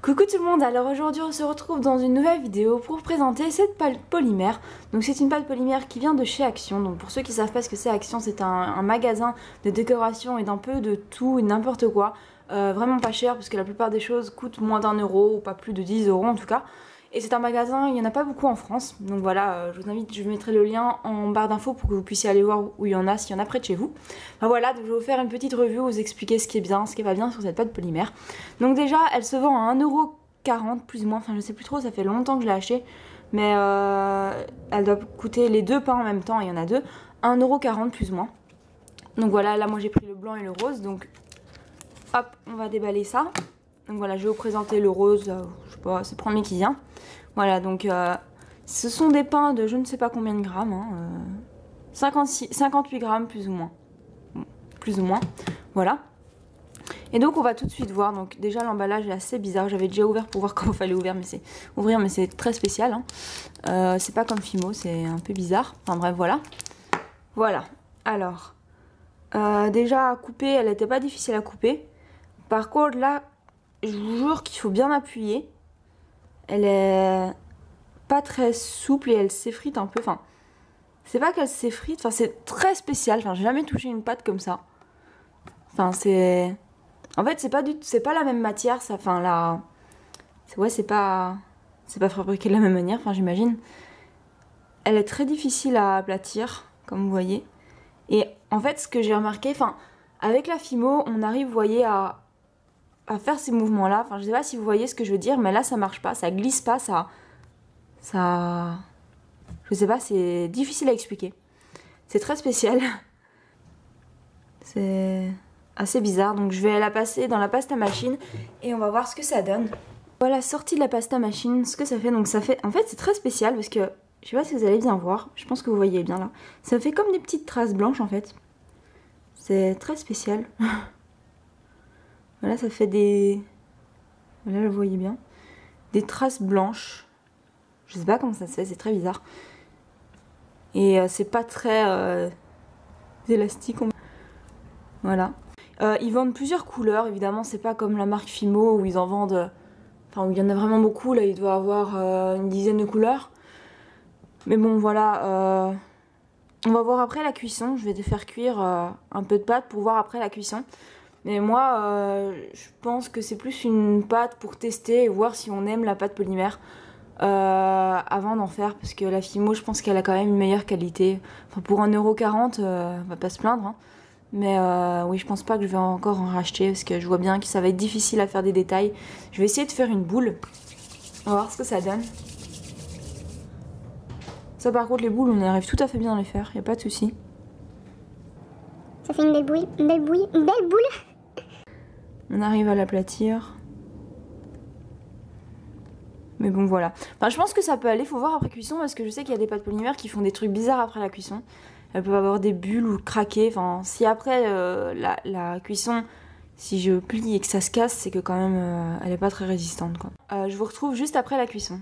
Coucou tout le monde, alors aujourd'hui on se retrouve dans une nouvelle vidéo pour présenter cette pâte polymère. Donc c'est une pâte polymère qui vient de chez Action. Donc pour ceux qui ne savent pas ce que c'est, Action c'est un magasin de décoration et d'un peu de tout et n'importe quoi. Vraiment pas cher parce que la plupart des choses coûtent moins d'1 € ou pas plus de 10 € en tout cas. Et c'est un magasin, il n'y en a pas beaucoup en France. Donc voilà, je vous invite, je mettrai le lien en barre d'infos pour que vous puissiez aller voir où il y en a, s'il y en a près de chez vous. Enfin voilà, donc je vais vous faire une petite review, vous expliquer ce qui est bien, ce qui est pas bien sur cette pâte polymère. Donc déjà, elle se vend à 1,40 € plus ou moins, enfin je sais plus trop, ça fait longtemps que je l'ai achetée. Mais elle doit coûter les deux pains en même temps, il y en a deux, 1,40 € plus ou moins. Donc voilà, là moi j'ai pris le blanc et le rose, donc hop, on va déballer ça. Donc voilà, je vais vous présenter le rose, je sais pas, c'est le premier qui vient. Voilà, donc ce sont des pains de je ne sais pas combien de grammes, hein, 58 grammes plus ou moins. Bon, plus ou moins, voilà. Et donc on va tout de suite voir, donc déjà l'emballage est assez bizarre, j'avais déjà ouvert pour voir comment il fallait ouvrir, mais c'est très spécial. Hein. C'est pas comme Fimo, c'est un peu bizarre, enfin bref, voilà. Voilà, alors, déjà à couper, elle n'était pas difficile à couper. Par contre là, je vous jure qu'il faut bien appuyer. Elle est pas très souple et elle s'effrite un peu. Enfin, c'est pas qu'elle s'effrite, enfin c'est très spécial. Enfin, j'ai jamais touché une pâte comme ça. Enfin, c'est... En fait, c'est pas la même matière, ça. Enfin, là... Ouais, c'est pas fabriqué de la même manière, enfin, j'imagine. Elle est très difficile à aplatir, comme vous voyez. Et en fait, ce que j'ai remarqué, enfin, avec la Fimo, on arrive, vous voyez, à faire ces mouvements là, enfin je sais pas si vous voyez ce que je veux dire, mais là ça marche pas, ça glisse pas, ça je sais pas, c'est difficile à expliquer, c'est très spécial, c'est assez bizarre. Donc je vais la passer dans la pasta machine et on va voir ce que ça donne. Voilà, sortie de la pasta machine, ce que ça fait. Donc ça fait, en fait c'est très spécial parce que je sais pas si vous allez bien voir, je pense que vous voyez bien là, ça fait comme des petites traces blanches en fait, c'est très spécial. Voilà, ça fait des... Voilà, vous voyez bien. Des traces blanches. Je sais pas comment ça se fait, c'est très bizarre. Et c'est pas très élastique. Voilà. Ils vendent plusieurs couleurs, évidemment, c'est pas comme la marque Fimo où ils en vendent... Enfin, où il y en a vraiment beaucoup, là, il doit avoir une dizaine de couleurs. Mais bon, voilà. On va voir après la cuisson. Je vais faire cuire un peu de pâte pour voir après la cuisson. Mais moi, je pense que c'est plus une pâte pour tester et voir si on aime la pâte polymère avant d'en faire. Parce que la Fimo, je pense qu'elle a quand même une meilleure qualité. Enfin, pour 1,40 €, on va pas se plaindre. Hein. Mais oui, je pense pas que je vais encore en racheter parce que je vois bien que ça va être difficile à faire des détails. Je vais essayer de faire une boule. On va voir ce que ça donne. Ça, par contre, les boules, on arrive tout à fait bien à les faire. Y a pas de souci. Ça fait une belle boule, une belle boule, une belle boule. On arrive à l'aplatir. Mais bon voilà. Enfin je pense que ça peut aller, faut voir après cuisson parce que je sais qu'il y a des pâtes polymères qui font des trucs bizarres après la cuisson. Elles peuvent avoir des bulles ou craquer. Enfin si après la cuisson, si je plie et que ça se casse, c'est que quand même elle est pas très résistante quoi. Je vous retrouve juste après la cuisson.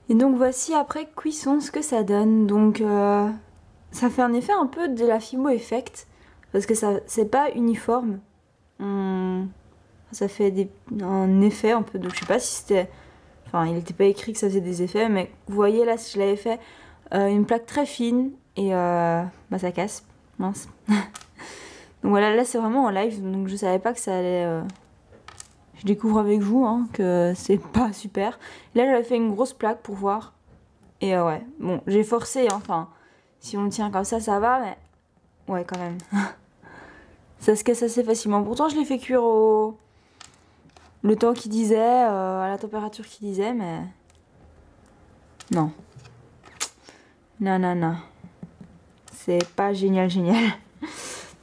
Et donc voici après cuisson ce que ça donne. Donc ça fait un effet un peu de la Fimo Effect. Parce que ça c'est pas uniforme. Ça fait un effet un peu. Donc je sais pas si c'était. Enfin, il n'était pas écrit que ça faisait des effets, mais vous voyez là, si je l'avais fait une plaque très fine et bah ça casse. Mince. Donc voilà, là c'est vraiment en live, donc je savais pas que ça allait. Je découvre avec vous hein, que c'est pas super. Là j'avais fait une grosse plaque pour voir. Et ouais, bon, j'ai forcé, hein, enfin, si on le tient comme ça va, mais. Ouais, quand même. Ça se casse assez facilement. Pourtant, je l'ai fait cuire le temps qu'il disait, à la température qu'il disait, mais... Non. Non, non, non. C'est pas génial, génial.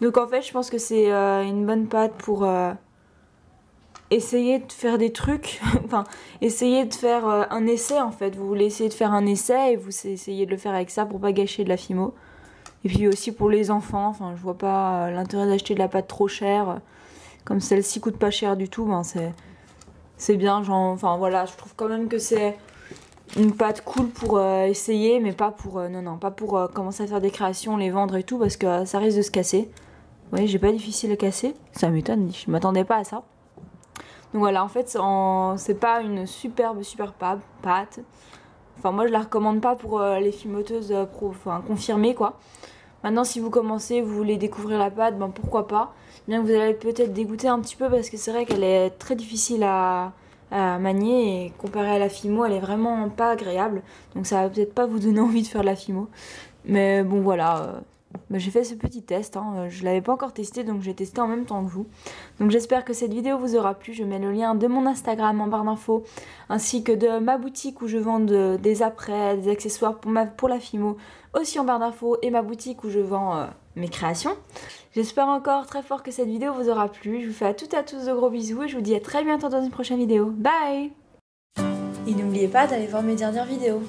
Donc en fait, je pense que c'est une bonne pâte pour essayer de faire des trucs. Enfin, essayer de faire un essai, en fait. Vous voulez essayer de faire un essai et vous essayez de le faire avec ça pour pas gâcher de la Fimo. Et puis aussi pour les enfants, enfin je vois pas l'intérêt d'acheter de la pâte trop chère. Comme celle-ci coûte pas cher du tout, ben c'est bien, genre, enfin voilà, je trouve quand même que c'est une pâte cool pour essayer, mais pas pour, non, pas pour commencer à faire des créations, les vendre et tout, parce que ça risque de se casser. Vous voyez, j'ai pas difficile à casser. Ça m'étonne, je m'attendais pas à ça. Donc voilà, en fait, c'est pas une super pâte. Enfin, moi, je la recommande pas pour les fimoteuses confirmées, quoi. Maintenant, si vous commencez, vous voulez découvrir la pâte, ben pourquoi pas. Bien que vous allez peut-être dégoûter un petit peu parce que c'est vrai qu'elle est très difficile à manier et comparée à la fimo, elle est vraiment pas agréable. Donc ça va peut-être pas vous donner envie de faire de la fimo. Mais bon, voilà. J'ai fait ce petit test, hein. Je l'avais pas encore testé, donc j'ai testé en même temps que vous. Donc j'espère que cette vidéo vous aura plu. Je mets le lien de mon Instagram en barre d'infos, ainsi que de ma boutique où je vends des apprêts, des accessoires pour la fimo, aussi en barre d'infos, et ma boutique où je vends mes créations. J'espère encore très fort que cette vidéo vous aura plu. Je vous fais à toutes et à tous de gros bisous et je vous dis à très bientôt dans une prochaine vidéo. Bye! Et n'oubliez pas d'aller voir mes dernières vidéos.